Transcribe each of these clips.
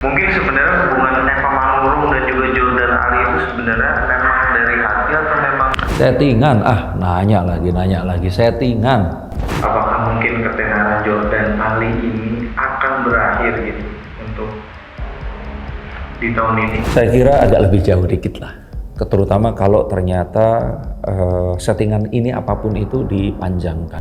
Mungkin sebenarnya hubungan Eva Manurung dan juga Jordan Ali itu sebenarnya memang dari hati atau memang Settingan, nanya lagi settingan. apakah mungkin ketenaran Jordan Ali ini akan berakhir gitu untuk di tahun ini? Saya kira agak lebih jauh dikit lah. Terutama kalau ternyata settingan ini apapun itu dipanjangkan.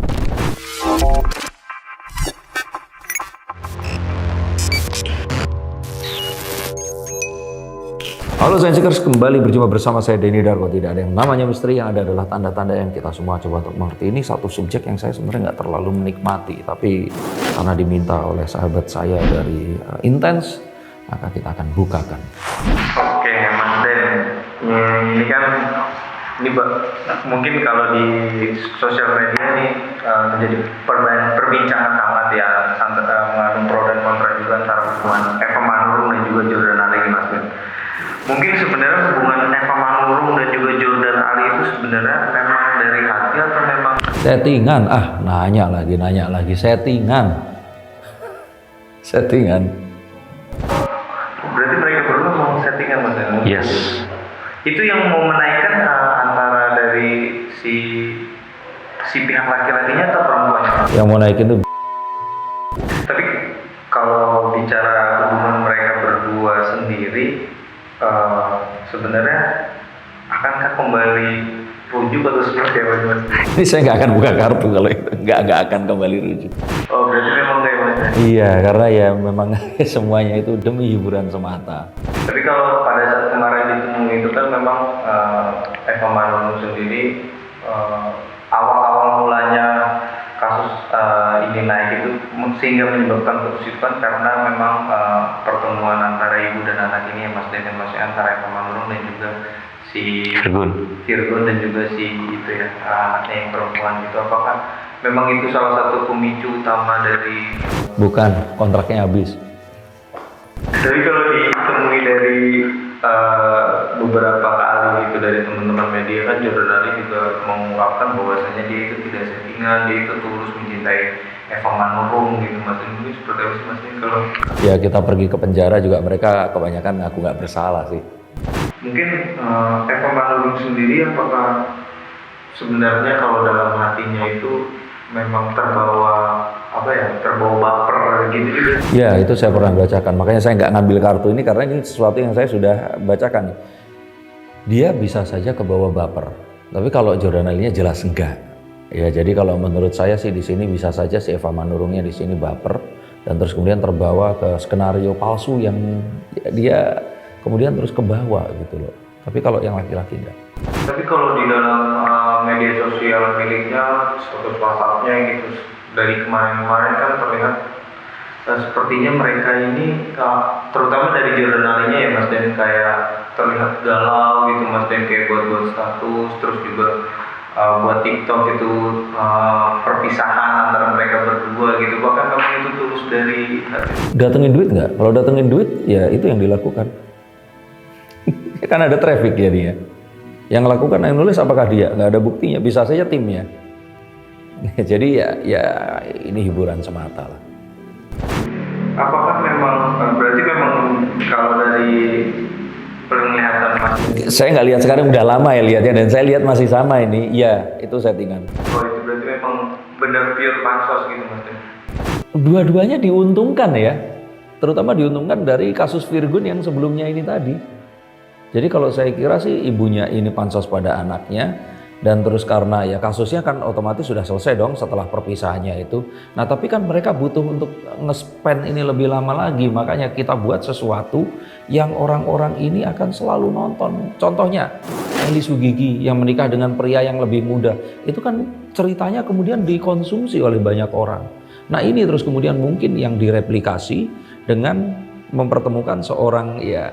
Halo Science-Seekers, kembali berjumpa bersama saya Denny Darko. Tidak ada yang namanya misteri, yang ada adalah tanda-tanda yang kita semua coba untuk mengerti. Ini satu subjek yang saya sebenarnya nggak terlalu menikmati, tapi karena diminta oleh sahabat saya dari Intens, maka kita akan bukakan. Oke, Mas Den, ini kan mungkin kalau di sosial media nih menjadi perbincangan hangat ya, mengandung pro dan kontra juga antara hubungan Eva Manurung dan juga Jordan Ali, Mas Den. Mungkin sebenarnya hubungan Eva Manurung dan juga Jordan Ali itu sebenarnya memang dari hati atau memang Settingan, nanya lagi settingan. Settingan. berarti mereka berdua mau settingan, Mas Den? Yes. Itu yang mau menaikkan antara dari si pihak laki-lakinya atau perempuannya? Yang mau naikin itu Tapi kalau bicara hubungan mereka berdua sendiri, sebenarnya akankah kembali rujuk atau seperti apa, Mas? ini saya nggak akan buka kartu kalau itu nggak akan kembali rujuk. Oh, berarti memang kayak Mas? Iya, karena ya memang semuanya itu demi hiburan semata. Tapi kalau pada saat kemarin ditemui itu kan memang Eva Manurung sendiri awal-awal mulanya kasus ini naik itu sehingga menyebabkan kerusuhan karena memang pertemuan antara ibu dan anak ini ya, Mas Den, antara Eva Manurung dan juga si Virgun dan juga si itu ya, anaknya yang perempuan gitu. Apakah memang itu salah satu pemicu utama dari Bukan, kontraknya habis. Tapi kalau ditemui dari beberapa kali itu dari teman-teman media kan, Jordan Ali juga mengungkapkan bahwasanya dia itu tidak settingan, dia itu tulus mencintai Eva Manurung gitu, Mas. Ini seperti apa sih, Mas? Kalau Ya kita pergi ke penjara juga mereka kebanyakan ngaku nggak bersalah sih. mungkin Eva Manurung sendiri apakah sebenarnya kalau dalam hatinya itu memang terbawa baper gitu juga? Ya itu saya pernah bacakan, makanya saya nggak ngambil kartu ini karena ini sesuatu yang saya sudah bacakan. Dia bisa saja kebawa baper, tapi kalau Jordan Ali-nya jelas enggak. Ya jadi kalau menurut saya sih di sini bisa saja si Eva Manurungnya di sini baper dan terus kemudian terbawa ke skenario palsu yang dia kemudian terus ke bawah gitu loh. Tapi kalau yang laki-laki enggak. Tapi kalau di dalam media sosial miliknya, status WhatsApp-nya gitu, dari kemarin-kemarin kan terlihat sepertinya mereka ini, terutama dari Jordan Ali-nya ya, Mas Den, kayak terlihat galau gitu, Mas Den, kayak buat status, terus juga buat TikTok itu perpisahan antara mereka berdua gitu. Bahkan memang itu tulus dari hati. Datengin duit nggak? Kalau datengin duit ya itu yang dilakukan. Kan ada traffic ya dia. Yang lakukan yang nulis apakah dia? Nggak ada buktinya, bisa saja timnya. Jadi ya ini hiburan semata lah. Apakah memang berarti memang kalau dari penglihatan Mas? Saya nggak lihat sekarang, udah lama ya lihatnya dan saya lihat masih sama ini. Ya itu settingan. Oh, itu berarti memang benar pure pansos gitu, Mas? Dua-duanya diuntungkan ya. Terutama diuntungkan dari kasus Virgun yang sebelumnya ini tadi. Jadi kalau saya kira sih ibunya ini pansos pada anaknya dan terus karena ya kasusnya kan otomatis sudah selesai dong setelah perpisahannya itu. Nah tapi kan mereka butuh untuk nge-spend ini lebih lama lagi, makanya kita buat sesuatu yang orang-orang ini akan selalu nonton. Contohnya Eli Sugigi yang menikah dengan pria yang lebih muda, itu kan ceritanya kemudian dikonsumsi oleh banyak orang. Nah ini terus kemudian mungkin yang direplikasi dengan mempertemukan seorang ya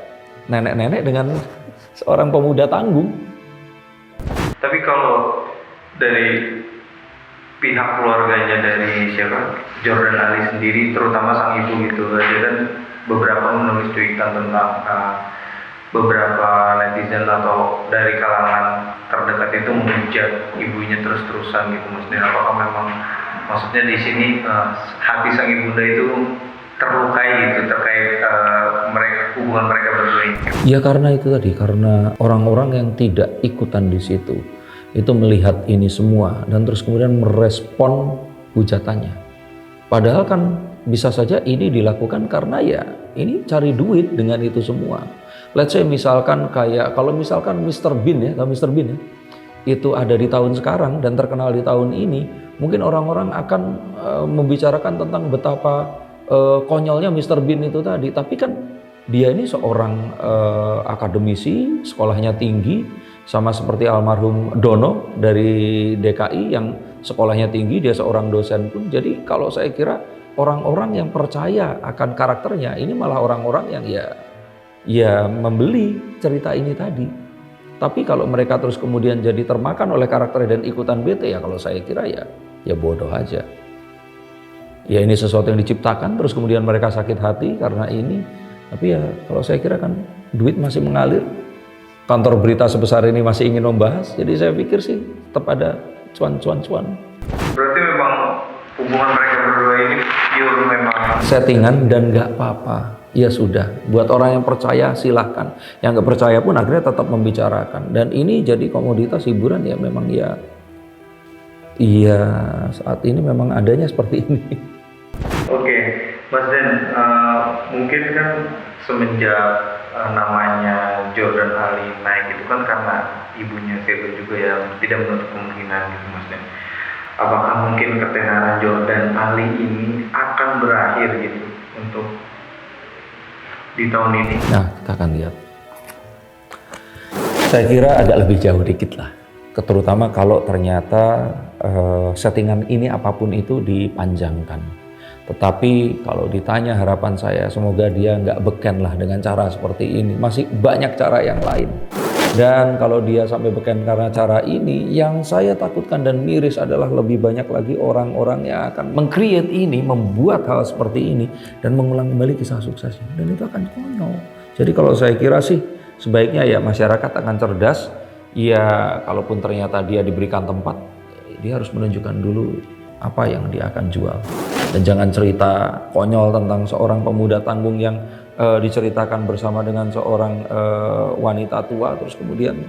nenek-nenek dengan seorang pemuda tanggung. Tapi kalau dari pihak keluarganya dari siapa, Jordan Ali sendiri, terutama sang ibu gitu, dia kan beberapa menulis cuitan tentang beberapa netizen atau dari kalangan terdekat itu menghujat ibunya terus-terusan gitu, Mas. Dan apakah memang maksudnya di sini hati sang ibunda itu terlukai gitu terkait hubungan mereka berdua ini? Ya karena itu tadi, karena orang-orang yang tidak ikutan di situ itu melihat ini semua dan terus kemudian merespon hujatannya. Padahal kan bisa saja ini dilakukan karena ya ini cari duit dengan itu semua. Let's say misalkan kayak kalau misalkan Mr. Bean ya, atau Mr. Bean ya, itu ada di tahun sekarang dan terkenal di tahun ini, mungkin orang-orang akan membicarakan tentang betapa konyolnya Mr. Bean itu tadi. Tapi kan dia ini seorang akademisi, sekolahnya tinggi, sama seperti almarhum Dono dari DKI yang sekolahnya tinggi, dia seorang dosen pun. Jadi kalau saya kira orang-orang yang percaya akan karakternya ini malah orang-orang yang ya membeli cerita ini tadi. Tapi kalau mereka terus kemudian jadi termakan oleh karakternya dan ikutan bete, ya kalau saya kira ya bodoh aja. Ya ini sesuatu yang diciptakan, terus kemudian mereka sakit hati karena ini. Tapi ya kalau saya kira kan duit masih mengalir. Kantor berita sebesar ini masih ingin membahas. Jadi saya pikir sih tetap ada cuan. Berarti memang hubungan mereka berdua ini pure memang settingan dan nggak apa-apa. Ya sudah, buat orang yang percaya silahkan. Yang nggak percaya pun akhirnya tetap membicarakan. Dan ini jadi komoditas hiburan ya memang ya. Iya saat ini memang adanya seperti ini. Oke, Mas Den, mungkin kan semenjak namanya Jordan Ali naik itu kan karena ibunya Virgo juga yang tidak menutup kemungkinan gitu Mas Den. Apakah mungkin ketenaran Jordan Ali ini akan berakhir gitu untuk di tahun ini? Nah, kita akan lihat. Saya kira agak lebih jauh dikit lah. Terutama kalau ternyata settingan ini apapun itu dipanjangkan. Tetapi kalau ditanya harapan saya, semoga dia nggak beken lah dengan cara seperti ini. Masih banyak cara yang lain. Dan kalau dia sampai beken karena cara ini, yang saya takutkan dan miris adalah lebih banyak lagi orang-orang yang akan meng-create ini, membuat hal seperti ini, dan mengulang kembali kisah suksesnya. Dan itu akan konyol. Jadi kalau saya kira sih, sebaiknya ya masyarakat akan cerdas. Ya kalaupun ternyata dia diberikan tempat, dia harus menunjukkan dulu apa yang dia akan jual. Dan jangan cerita konyol tentang seorang pemuda tanggung yang diceritakan bersama dengan seorang wanita tua, terus kemudian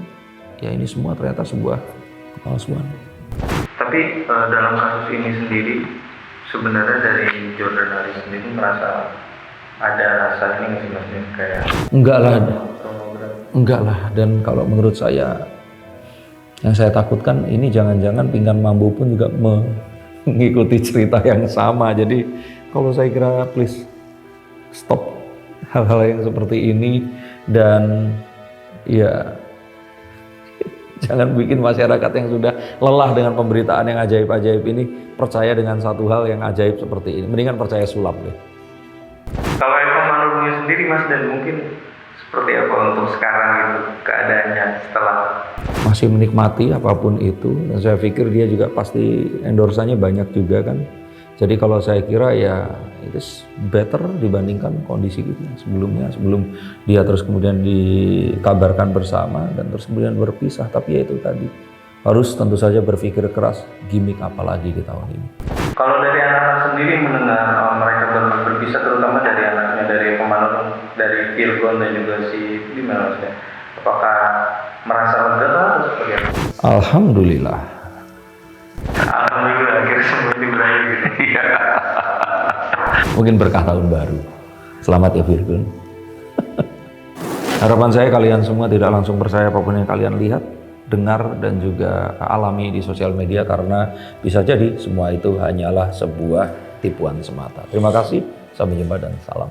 ya ini semua ternyata sebuah kepalsuan. Tapi dalam kasus ini sendiri sebenarnya dari Jordan Ali sendiri merasa ada rasa ini nggak sih Mas, kayak enggak lah. Dan kalau menurut saya yang saya takutkan ini jangan-jangan Pinggan Mambo pun juga mengikuti cerita yang sama. Jadi kalau saya kira please stop hal-hal yang seperti ini. Dan ya jangan bikin masyarakat yang sudah lelah dengan pemberitaan yang ajaib-ajaib ini percaya dengan satu hal yang ajaib seperti ini. Mendingan percaya sulap deh. Kalau Eva Manurungnya sendiri Mas, dan mungkin seperti apa untuk sekarang itu keadaannya setelah masih menikmati apapun itu, dan saya pikir dia juga pasti endorsannya banyak juga kan. Jadi kalau saya kira ya itu better dibandingkan kondisi gitu sebelumnya, sebelum dia terus kemudian dikabarkan bersama dan terus kemudian berpisah. Tapi ya itu tadi, harus tentu saja berpikir keras, gimmick apa lagi di tahun ini. Kalau dari anak-anak sendiri mendengar mereka berpisah, terutama dari anaknya, dari Pemanurung, dari Virgon dan juga si gimana Mas, apakah merasa lega atau seperti apa? Alhamdulillah. Alhamdulillah akhirnya semua ini berakhir gitu. Mungkin berkah tahun baru. Selamat ya Virgon. Harapan saya kalian semua tidak langsung percaya apapun yang kalian lihat, dengar, dan juga alami di sosial media, karena bisa jadi semua itu hanyalah sebuah tipuan semata. Terima kasih, sampai jumpa dan salam.